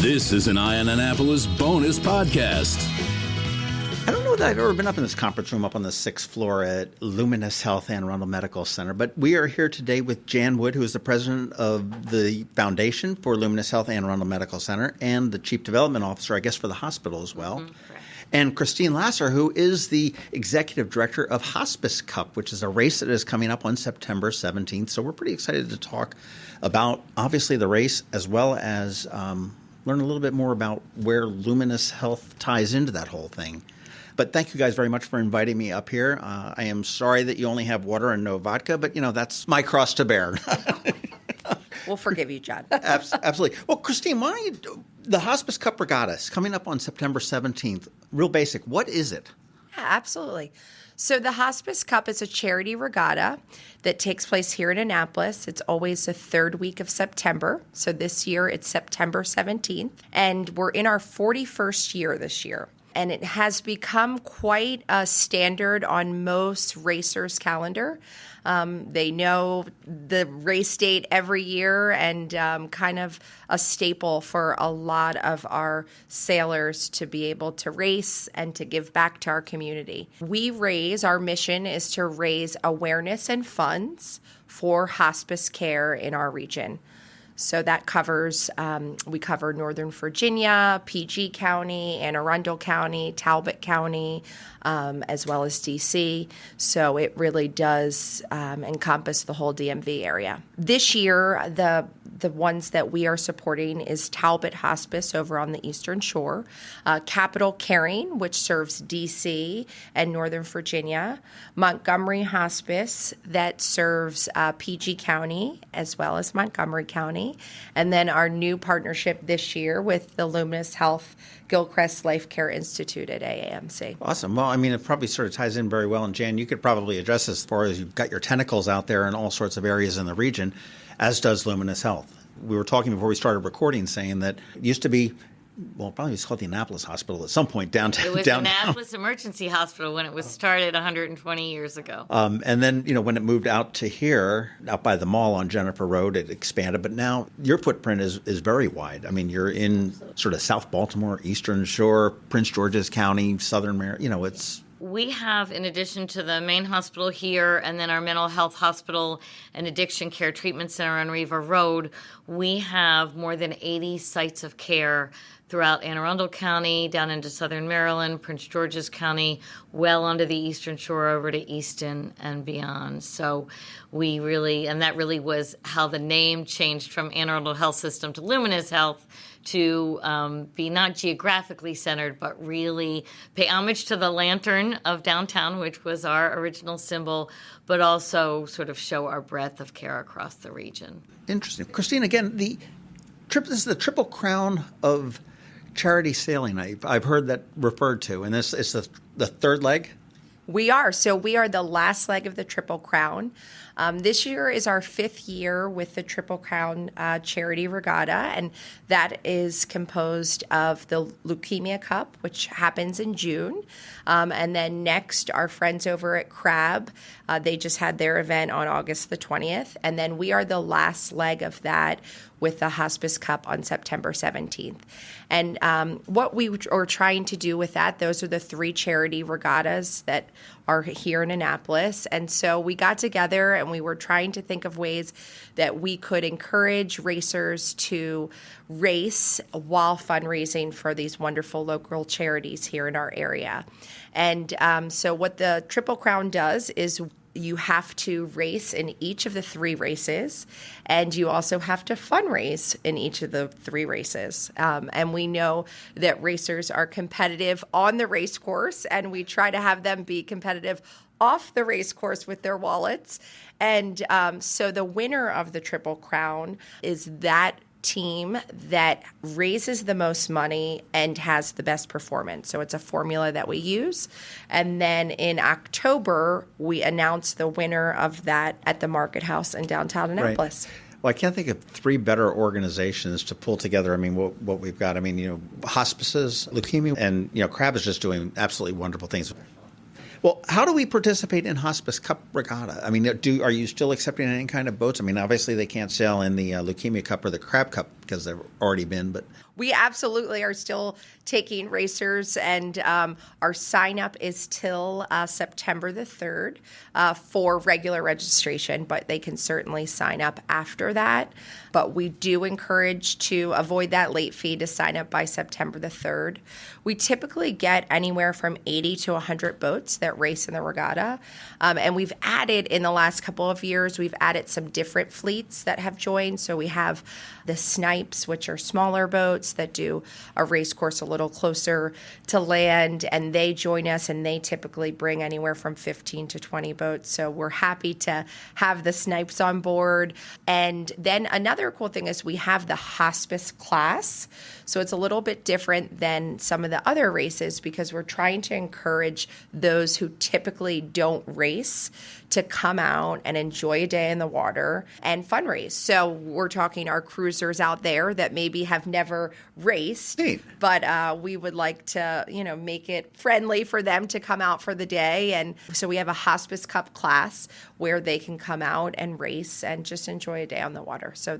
This is an Eye on Annapolis bonus podcast. I don't know that I've ever been up in this conference room up on the 6th floor at Luminis Health and Arundel Medical Center, but we are here today with Jan Wood, who is the president of the foundation for Luminis Health and Arundel Medical Center, and the chief development officer, I guess, for the hospital as well. And Christine Lasser, who is the executive director of Hospice Cup, which is a race that is coming up on September 17th. So we're pretty excited to talk about, obviously, the race, as well as learn a little bit more about where Luminis Health ties into that whole thing. But thank you guys very much for inviting me up here. I am sorry that you only have water and no vodka, but, that's my cross to bear. We'll forgive you, John. Absolutely. Well, Christine, why don't you the Hospice Cup Regatta is coming up on September 17th. Real basic. What is it? Yeah, absolutely. So the Hospice Cup is a charity regatta that takes place here in Annapolis. It's always the third week of September. So this year it's September 17th. And we're in our 41st year this year. And it has become quite a standard on most racers' calendar. They know the race date every year and kind of a staple for a lot of our sailors to be able to race and to give back to our community. Our mission is to raise awareness and funds for hospice care in our region. So that covers, we cover Northern Virginia, PG County, Anne Arundel County, Talbot County, as well as DC. So it really does encompass the whole DMV area. This year, the ones that we are supporting is Talbot Hospice over on the Eastern Shore, Capital Caring, which serves DC and Northern Virginia, Montgomery Hospice that serves PG County as well as Montgomery County, and then our new partnership this year with the Luminis Health Gilchrist Life Care Institute at AAMC. Awesome. Well, it probably sort of ties in very well. And Jan, you could probably address this as far as you've got your tentacles out there in all sorts of areas in the region, as does Luminis Health. We were talking before we started recording, saying that it used to be, probably it's called the Annapolis Hospital at some point downtown. It was Annapolis Emergency Hospital when it was started 120 years ago. And then, when it moved out to here, out by the mall on Jennifer Road, it expanded. But now your footprint is very wide. You're in sort of South Baltimore, Eastern Shore, Prince George's County, Southern Maryland. It's... We have, in addition to the main hospital here and then our mental health hospital and addiction care treatment center on Riva Road, we have more than 80 sites of care throughout Anne Arundel County, down into Southern Maryland, Prince George's County, well onto the Eastern Shore over to Easton and beyond. So that really was how the name changed from Anne Arundel Health System to Luminis Health, to be not geographically centered, but really pay homage to the lantern of downtown, which was our original symbol, but also sort of show our breadth of care across the region. Interesting. Christine, again, this is the Triple Crown of charity sailing I've heard that referred to, and this is the third leg? We are. So we are the last leg of the Triple Crown. This year is our 5th year with the Triple Crown Charity Regatta, and that is composed of the Leukemia Cup, which happens in June. And then next, our friends over at Crab, they just had their event on August the 20th. And then we are the last leg of that with the Hospice Cup on September 17th. And what we are trying to do with that, those are the 3 charity regattas that are here in Annapolis. And so we got together and we were trying to think of ways that we could encourage racers to race while fundraising for these wonderful local charities here in our area. And so what the Triple Crown does is you have to race in each of the 3 races, and you also have to fundraise in each of the 3 races. And we know that racers are competitive on the race course, and we try to have them be competitive off the race course with their wallets. And so the winner of the Triple Crown is that team that raises the most money and has the best performance. So it's a formula that we use. And then in October, we announce the winner of that at the Market House in downtown Annapolis. Right. Well, I can't think of 3 better organizations to pull together. What we've got. Hospices, leukemia, and, Crab is just doing absolutely wonderful things. Well, how do we participate in Hospice Cup Regatta? Are you still accepting any kind of boats? Obviously they can't sail in the Leukemia Cup or the Crab Cup. because they've already been, but we absolutely are still taking racers, and our sign-up is till September the 3rd for regular registration, but they can certainly sign up after that. But we do encourage to avoid that late fee to sign up by September the 3rd. We typically get anywhere from 80 to 100 boats that race in the regatta, and we've added, in the last couple of years, we've added some different fleets that have joined. So we have the Snipes, which are smaller boats that do a race course a little closer to land, and they join us, and they typically bring anywhere from 15 to 20 boats. So we're happy to have the Snipes on board. And then another cool thing is we have the hospice class. So it's a little bit different than some of the other races because we're trying to encourage those who typically don't race to come out and enjoy a day in the water and fundraise. So we're talking our cruisers out there that maybe have never raced, but we would like to, make it friendly for them to come out for the day. And so we have a Hospice Cup class where they can come out and race and just enjoy a day on the water. So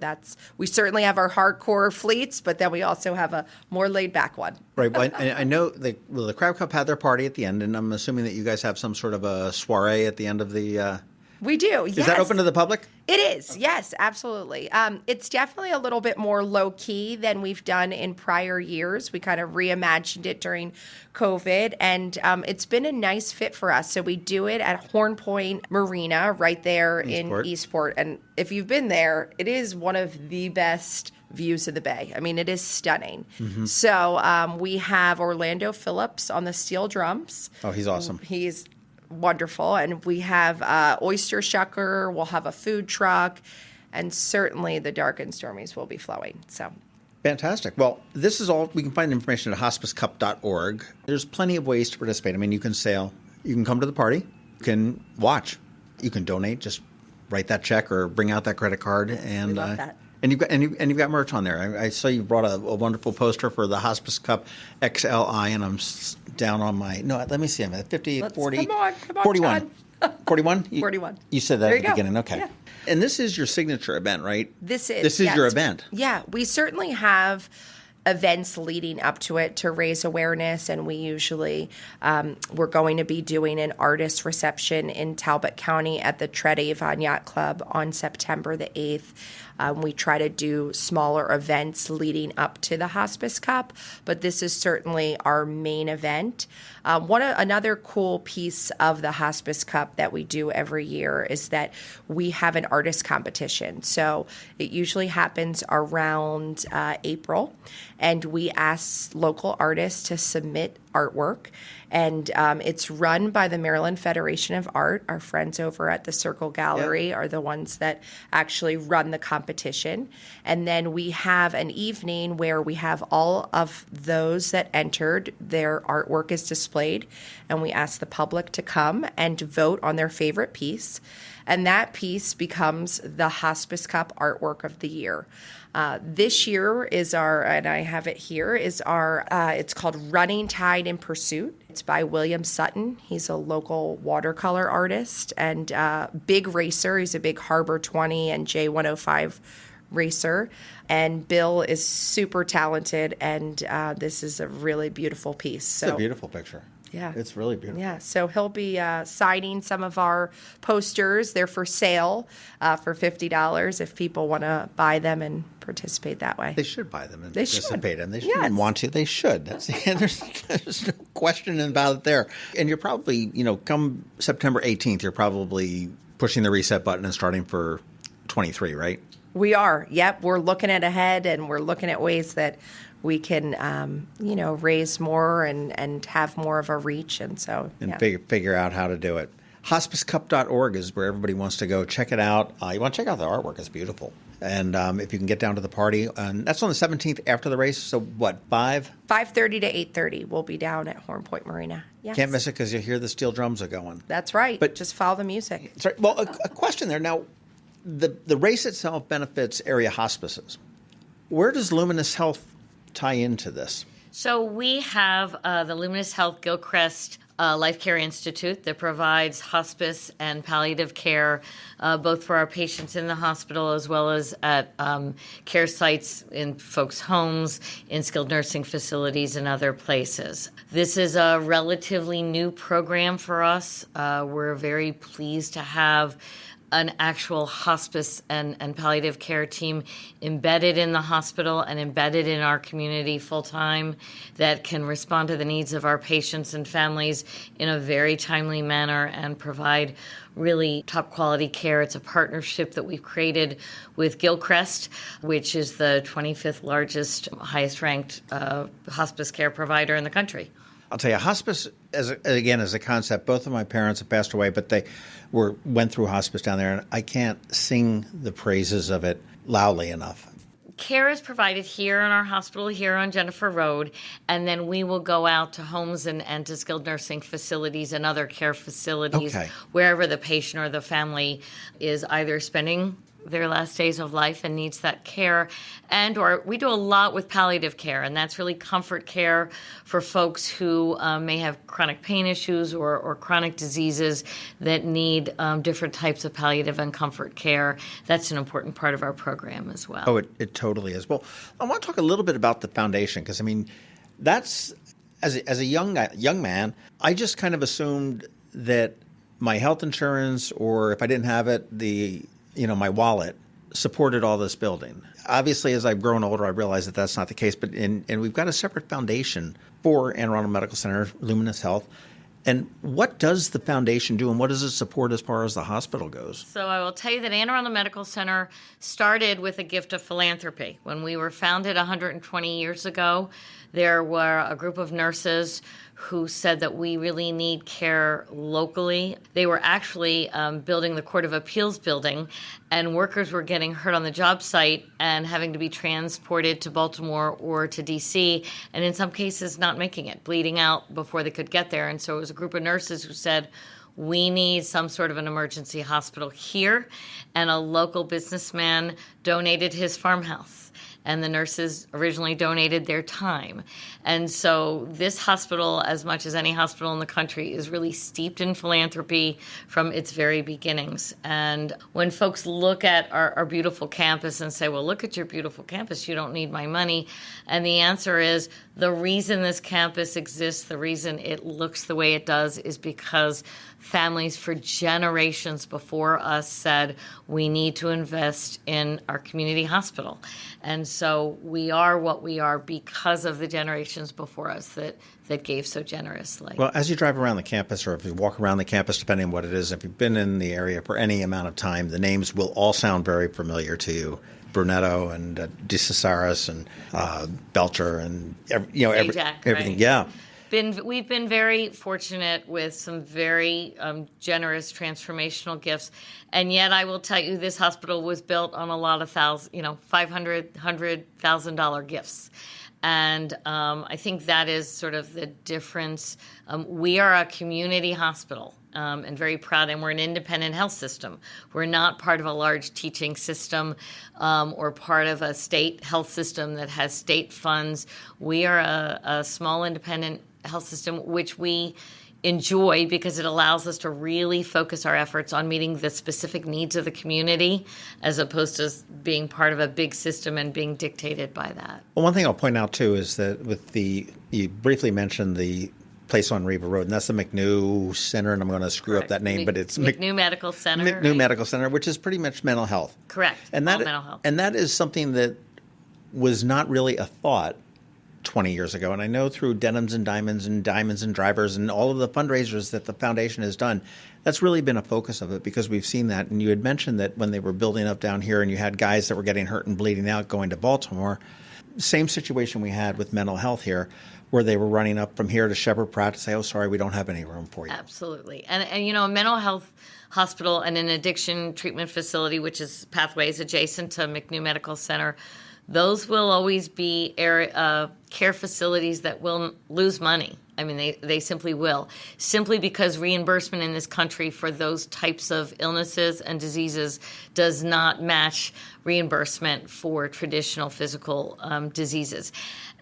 we certainly have our hardcore fleets, but then we also have a more laid back one. Right. Well, I know the Crab Cup had their party at the end, and I'm assuming that you guys have some sort of a soiree at the end of the... We do, yes. Is that open to the public? It is, yes, absolutely. It's definitely a little bit more low-key than we've done in prior years. We kind of reimagined it during COVID, and it's been a nice fit for us. So we do it at Horn Point Marina right there in Eastport. And if you've been there, it is one of the best views of the bay. I mean, it is stunning. Mm-hmm. So we have Orlando Phillips on the steel drums. Oh, he's awesome. He's wonderful. And we have oyster shucker, we'll have a food truck, and certainly the dark and stormies will be flowing. So fantastic. Well, this is all, we can find information at hospicecup.org. There's plenty of ways to participate. I mean, you can sail, you can come to the party, you can watch, you can donate, just write that check or bring out that credit card. And we love that. And you've got merch on there. I saw you brought a wonderful poster for the Hospice Cup XLI, and I'm down on my... No, let me see. I'm at 50, 40... Come on, 41. 41? 41. You said that at the beginning. Okay. Yeah. And this is your signature event, right? This is. This is yes. your event. Yeah. We certainly have events leading up to it to raise awareness, and we usually we're going to be doing an artist reception in Talbot County at the Tread Avon Yacht Club on September the 8th. We try to do smaller events leading up to the Hospice Cup, but this is certainly our main event. Another cool piece of the Hospice Cup that we do every year is that we have an artist competition. So it usually happens around April, and we ask local artists to submit artwork. And it's run by the Maryland Federation of Art. Our friends over at the Circle Gallery are the ones that actually run the competition. And then we have an evening where we have all of those that entered, their artwork is displayed, and we ask the public to come and vote on their favorite piece. And that piece becomes the Hospice Cup Artwork of the Year. This year is and I have it here, it's called Running Tide in Pursuit. It's by William Sutton. He's a local watercolor artist and big racer. He's a big Harbor 20 and J105 racer. And Bill is super talented, and this is a really beautiful piece. It's a beautiful picture. Yeah. It's really beautiful. Yeah. So he'll be signing some of our posters. They're for sale for $50 if people want to buy them and participate that way. They should buy them and They participate. should. And they shouldn't want to. They should. There's no question about it there. And you're probably, come September 18th, you're probably pushing the reset button and starting for 23, right? We are. Yep. We're looking ahead, and we're looking at ways that we can, raise more and have more of a reach. And so, figure out how to do it. Hospicecup.org is where everybody wants to go. Check it out. You want to check out the artwork. It's beautiful. And if you can get down to the party, that's on the 17th after the race. So what, 5:30 to 8:30. We'll be down at Horn Point Marina. Yes. Can't miss it because you hear the steel drums are going. That's right. But just follow the music. That's right. Well, a question there. Now, the race itself benefits area hospices. Where does Luminis Health tie into this? So we have the Luminis Health Gilchrist Life Care Institute that provides hospice and palliative care, both for our patients in the hospital as well as at care sites in folks' homes, in skilled nursing facilities, and other places. This is a relatively new program for us. We're very pleased to have an actual hospice and palliative care team embedded in the hospital and embedded in our community full-time that can respond to the needs of our patients and families in a very timely manner and provide really top quality care. It's a partnership that we've created with Gilchrist, which is the 25th largest, highest ranked hospice care provider in the country. I'll tell you, hospice, as a concept, both of my parents have passed away, but they went through hospice down there, and I can't sing the praises of it loudly enough. Care is provided here in our hospital, here on Jennifer Road, and then we will go out to homes and to skilled nursing facilities and other care facilities, wherever the patient or the family is either spending their last days of life and needs that care. And or we do a lot with palliative care, and that's really comfort care for folks who may have chronic pain issues or chronic diseases that need different types of palliative and comfort care. That's an important part of our program as well. Oh, it totally is. Well, I want to talk a little bit about the foundation, because, I mean, that's, as a young man, I just kind of assumed that my health insurance, or if I didn't have it, my wallet supported all this building. Obviously, as I've grown older, I realize that that's not the case. But and we've got a separate foundation for Arundel Medical Center, Luminis Health. And what does the foundation do, and what does it support as far as the hospital goes? So I will tell you that Arundel Medical Center started with a gift of philanthropy. When we were founded 120 years ago, there were a group of nurses who said that we really need care locally. They were actually building the Court of Appeals building, and workers were getting hurt on the job site and having to be transported to Baltimore or to D.C., and in some cases not making it, bleeding out before they could get there. And so it was a group of nurses who said, we need some sort of an emergency hospital here, and a local businessman donated his farmhouse. And the nurses originally donated their time. And so this hospital, as much as any hospital in the country, is really steeped in philanthropy from its very beginnings. And when folks look at our beautiful campus and say, well, look at your beautiful campus, you don't need my money. And the answer is, the reason this campus exists, the reason it looks the way it does, is because families for generations before us said, we need to invest in our community hospital. And so we are what we are because of the generations before us that gave so generously. Well, as you drive around the campus, or if you walk around the campus, depending on what it is, if you've been in the area for any amount of time, the names will all sound very familiar to you. Brunetto and DeCesaris and Belcher and everything. Right. Yeah. We've been very fortunate with some very generous transformational gifts, and yet I will tell you, this hospital was built on a lot of $100,000 gifts. And I think that is sort of the difference. We are a community hospital. And very proud, and we're an independent health system. We're not part of a large teaching system or part of a state health system that has state funds. We are a small independent health system, which we enjoy because it allows us to really focus our efforts on meeting the specific needs of the community, as opposed to being part of a big system and being dictated by that. Well, one thing I'll point out, too, is that you briefly mentioned the place on Riva Road, and that's the McNew Center, and I'm going to screw up that name, but it's McNew Medical Center. McNew Medical Center, which is pretty much mental health. Correct. And that, mental health. And that is something that was not really a thought 20 years ago. And I know through Denims and Diamonds and Drivers and all of the fundraisers that the foundation has done, that's really been a focus of it, because we've seen that. And you had mentioned that when they were building up down here and you had guys that were getting hurt and bleeding out going to Baltimore, same situation we had with mental health here, where they were running up from here to Shepherd Pratt to say, oh, sorry, we don't have any room for you. Absolutely. And a mental health hospital and an addiction treatment facility, which is Pathways adjacent to McNew Medical Center, those will always be care facilities that will lose money. I mean, they simply will, simply because reimbursement in this country for those types of illnesses and diseases does not match reimbursement for traditional physical diseases.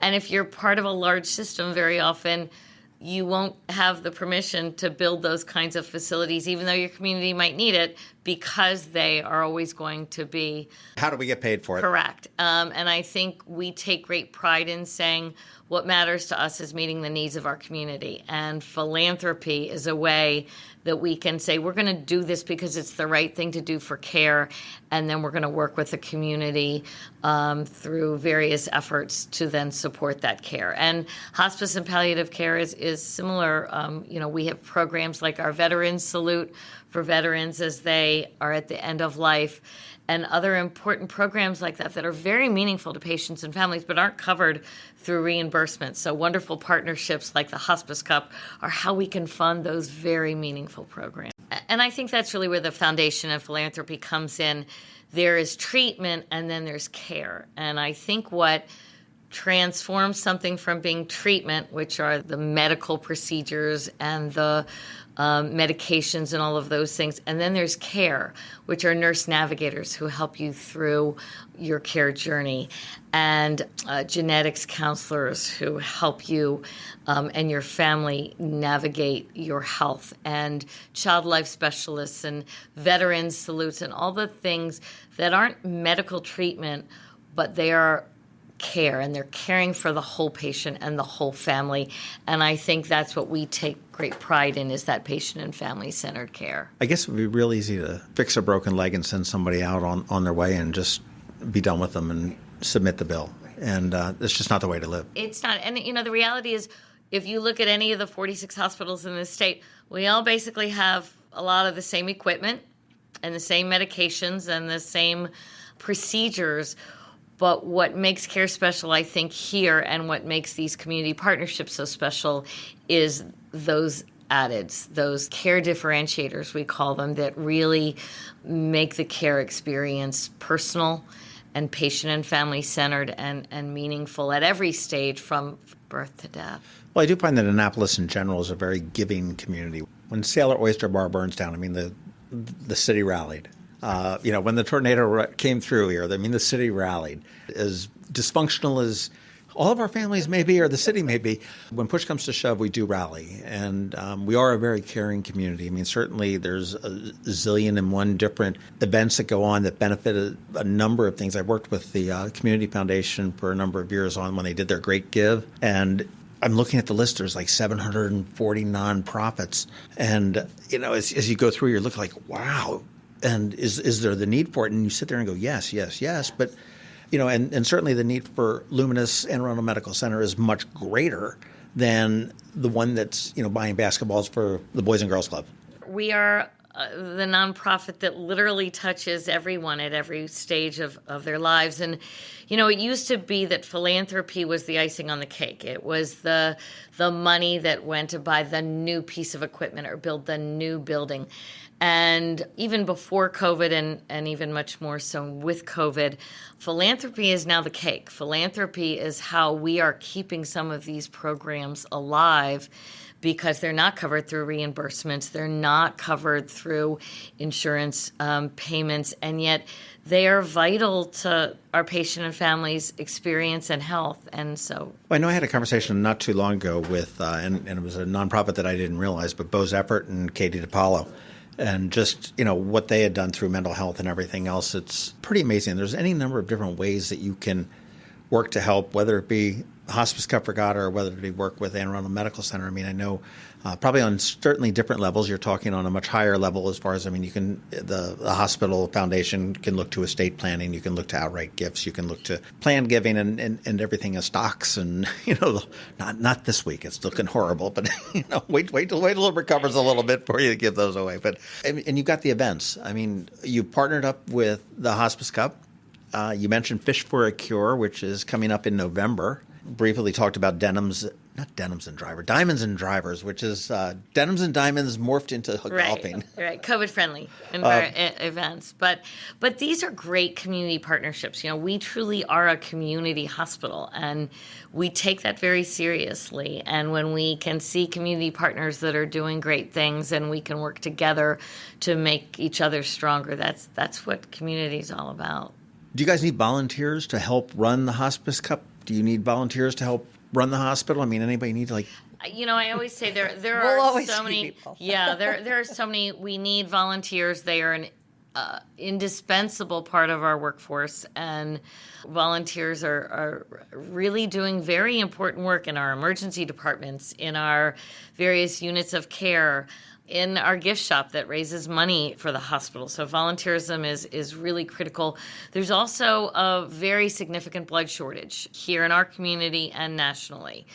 And if you're part of a large system, very often you won't have the permission to build those kinds of facilities, even though your community might need it, because they are always going to be. How do we get paid for it? Correct. And I think we take great pride in saying what matters to us is meeting the needs of our community. And philanthropy is a way that we can say we're going to do this because it's the right thing to do for care, and then we're going to work with the community through various efforts to then support that care. And hospice and palliative care is similar. We have programs like our Veterans Salute for veterans as they are at the end of life, and other important programs like that are very meaningful to patients and families but aren't covered through reimbursement. So wonderful partnerships like the Hospice Cup are how we can fund those very meaningful programs. And I think that's really where the foundation of philanthropy comes in. There is treatment and then there's care. And I think what transforms something from being treatment, which are the medical procedures and the medications and all of those things. And then there's care, which are nurse navigators who help you through your care journey, and genetics counselors who help you and your family navigate your health, and child life specialists and veterans salutes and all the things that aren't medical treatment, but they are care, and they're caring for the whole patient and the whole family. And I think that's what we take great pride in, is that patient and family-centered care. I guess it would be real easy to fix a broken leg and send somebody out on their way and just be done with them and submit the bill. And it's just not the way to live. It's not. And, the reality is, if you look at any of the 46 hospitals in this state, we all basically have a lot of the same equipment and the same medications and the same procedures. But what makes care special, I think, here, and what makes these community partnerships so special is those addeds, those care differentiators, we call them, that really make the care experience personal and patient and family-centered and meaningful at every stage from birth to death. Well, I do find that Annapolis in general is a very giving community. When Sailor Oyster Bar burns down, the city rallied. When the tornado came through here, the city rallied. As dysfunctional as all of our families may be, or the city may be, when push comes to shove, we do rally. And we are a very caring community. Certainly there's a zillion and one different events that go on that benefit a number of things. I worked with the Community Foundation for a number of years on when they did their Great Give. And I'm looking at the list, there's like 740 nonprofits. And, as you go through, you're looking like, wow. And is there the need for it? And you sit there and go, yes, yes, yes. But, and certainly the need for Luminis and Arundel Medical Center is much greater than the one that's, buying basketballs for the Boys and Girls Club. We are the nonprofit that literally touches everyone at every stage of their lives. And, it used to be that philanthropy was the icing on the cake. It was the money that went to buy the new piece of equipment or build the new building. And even before COVID, and even much more so with COVID, philanthropy is now the cake. Philanthropy is how we are keeping some of these programs alive, because they're not covered through reimbursements. They're not covered through insurance payments, and yet they are vital to our patient and families' experience and health. And so, I know I had a conversation not too long ago with, and it was a nonprofit that I didn't realize, but Bo's Effort and Katie DiPaolo. And just, what they had done through mental health and everything else, it's pretty amazing. There's any number of different ways that you can work to help, whether it be Hospice Cup Regatta or whether it be work with Arundel Medical Center. I know probably on certainly different levels. You're talking on a much higher level as far as, you can, the hospital foundation can look to estate planning. You can look to outright gifts. You can look to planned giving and everything as stocks. And, not this week. It's looking horrible. But, wait till it recovers a little bit for you to give those away. But, and you've got the events. You partnered up with the Hospice Cup. You mentioned Fish for a Cure, which is coming up in November. Briefly talked about Diamonds and Drivers, which is Denims and Diamonds morphed into golfing. Right, COVID-friendly events. But these are great community partnerships. We truly are a community hospital, and we take that very seriously. And when we can see community partners that are doing great things and we can work together to make each other stronger, that's what community is all about. Do you guys need volunteers to help run the Hospice Cup? Do you need volunteers to help run the hospital? Anybody need to I always say there We'll are always so need many. people. Yeah, there are so many. We need volunteers. They are an indispensable part of our workforce, and volunteers are really doing very important work in our emergency departments, in our various units of care, in our gift shop that raises money for the hospital. So volunteerism is really critical. There's also a very significant blood shortage here in our community and nationally.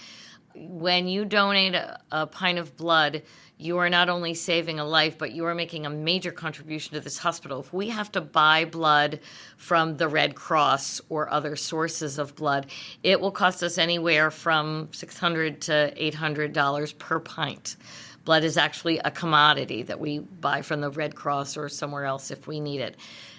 When you donate a pint of blood, you are not only saving a life, but you are making a major contribution to this hospital. If we have to buy blood from the Red Cross or other sources of blood, it will cost us anywhere from $600 to $800 per pint. Blood is actually a commodity that we buy from the Red Cross or somewhere else if we need it.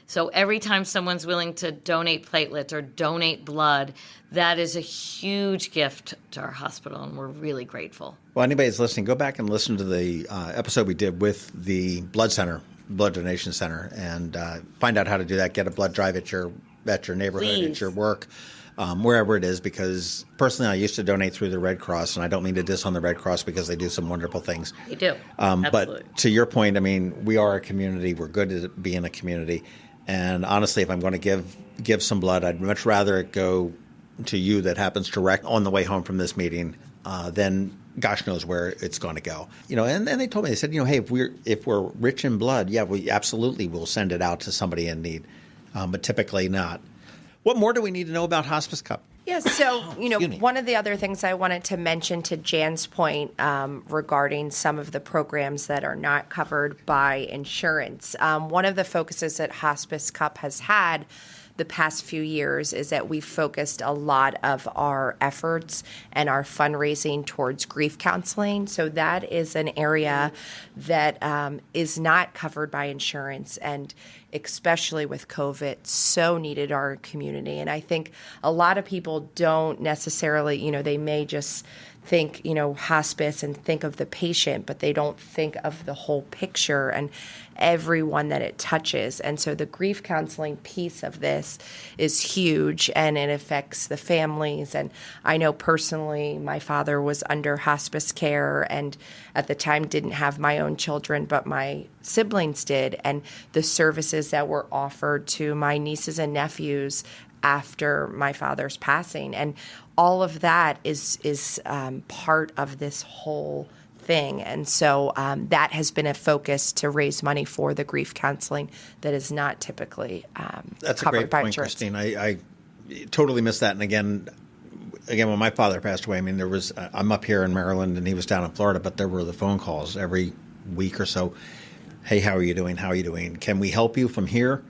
So every time someone's willing to donate platelets or donate blood, that is a huge gift to our hospital, and we're really grateful. Well, anybody that's listening, go back and listen to the episode we did with the blood donation center, and find out how to do that. Get a blood drive at your neighborhood, Please. at your work, wherever it is, because personally I used to donate through the Red Cross, and I don't mean to diss on the Red Cross because they do some wonderful things. They do. Absolutely. But to your point, I mean, we are a community. We're good at being a community. And honestly, if I'm going to give some blood, I'd much rather it go to you that happens direct on the way home from this meeting than gosh knows where it's going to go. And they told me, they said, hey, if we're rich in blood, yeah, we absolutely will send it out to somebody in need, but typically not. What more do we need to know about Hospice Cup? Yeah, so, Excuse me. one of the other things I wanted to mention to Jan's point regarding some of the programs that are not covered by insurance. One of the focuses that Hospice Cup has had the past few years is that we've focused a lot of our efforts and our fundraising towards grief counseling. So that is an area that is not covered by insurance, and especially with COVID, so needed our community. And I think a lot of people don't necessarily, they may just think, hospice and think of the patient, but they don't think of the whole picture and everyone that it touches. And so the grief counseling piece of this is huge, and it affects the families. And I know personally, my father was under hospice care, and at the time didn't have my own children, but my siblings did. And the services that were offered to my nieces and nephews after my father's passing, and all of that is part of this whole thing. And so that has been a focus to raise money for the grief counseling that is not typically That's a covered great by point, insurance. Christine. I totally missed that. And again, when my father passed away, I mean, I'm up here in Maryland and he was down in Florida, but there were the phone calls every week or so. Hey, how are you doing? How are you doing? Can we help you from here?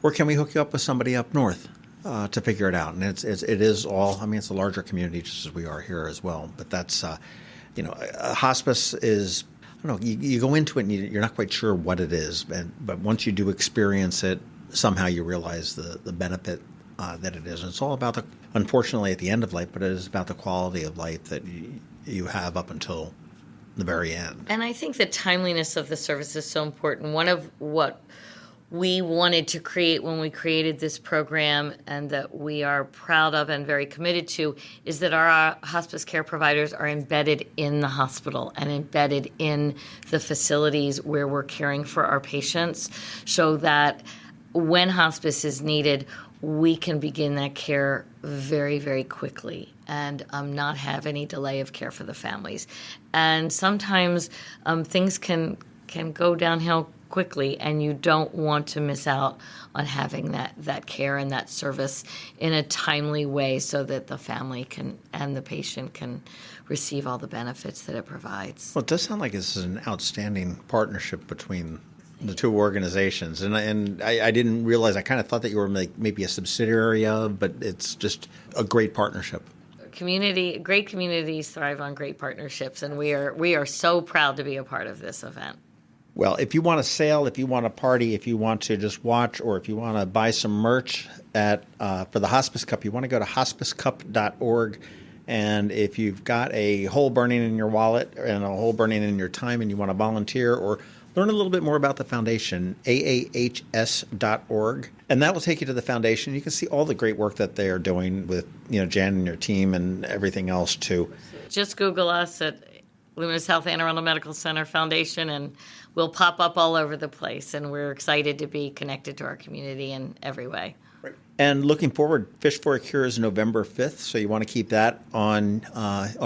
Or can we hook you up with somebody up north to figure it out? And it is all, I mean, it's a larger community just as we are here as well. But that's, hospice is, I don't know, you go into it and you're not quite sure what it is. But once you do experience it, somehow you realize the benefit that it is. And it's all about unfortunately at the end of life, but it is about the quality of life that you have up until the very end. And I think the timeliness of the service is so important. One of what we wanted to create when we created this program, and that we are proud of and very committed to, is that our hospice care providers are embedded in the hospital and embedded in the facilities where we're caring for our patients, so that when hospice is needed, we can begin that care very, very quickly and not have any delay of care for the families. And sometimes things can go downhill quickly, and you don't want to miss out on having that care and that service in a timely way, so that the family and the patient can receive all the benefits that it provides. Well, it does sound like this is an outstanding partnership between the two organizations, and I didn't realize. I kind of thought that you were maybe a subsidiary of, but it's just a great partnership. Great communities thrive on great partnerships, and we are so proud to be a part of this event. Well, if you want to sail, if you want to party, if you want to just watch, or if you want to buy some merch for the Hospice Cup, you want to go to hospicecup.org. And if you've got a hole burning in your wallet and a hole burning in your time, and you want to volunteer or learn a little bit more about the foundation, aahs.org. And that will take you to the foundation. You can see all the great work that they are doing with Jan and your team and everything else too. Just Google us at Luminis Health and Arundel Medical Center Foundation, and we'll pop up all over the place. And we're excited to be connected to our community in every way. And looking forward, Fish for a Cure is November 5th, so you want to keep that on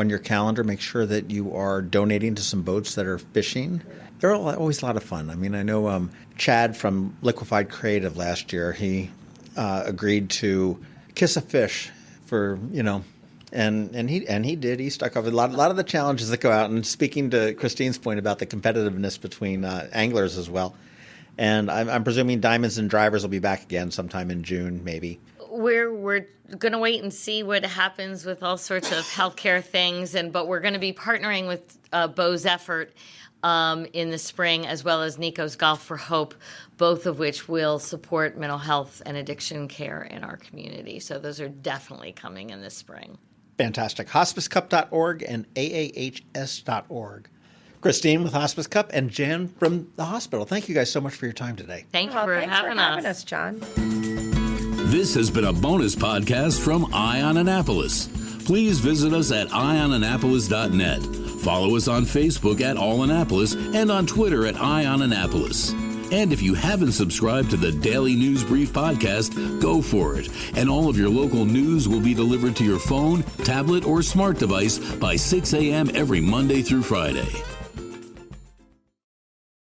your calendar. Make sure that you are donating to some boats that are fishing. They're always a lot of fun. I mean, I know Chad from Liquefied Creative last year, he agreed to kiss a fish for, and he did. He stuck up a lot of the challenges that go out. And speaking to Christine's point about the competitiveness between anglers as well. And I'm presuming Diamonds and Drivers will be back again sometime in June, maybe. We're going to wait and see what happens with all sorts of healthcare things, but we're going to be partnering with Bo's effort in the spring, as well as Nico's Golf for Hope, both of which will support mental health and addiction care in our community. So those are definitely coming in this spring. Fantastic. HospiceCup.org and AAHS.org. Christine with Hospice Cup and Jan from the hospital. Thank you guys so much for your time today. Thanks for having us, John. This has been a bonus podcast from Ion Annapolis. Please visit us at ionannapolis.net. Follow us on Facebook at All Annapolis and on Twitter at Ion Annapolis. And if you haven't subscribed to the Daily News Brief podcast, go for it. And all of your local news will be delivered to your phone, tablet, or smart device by 6 a.m. every Monday through Friday.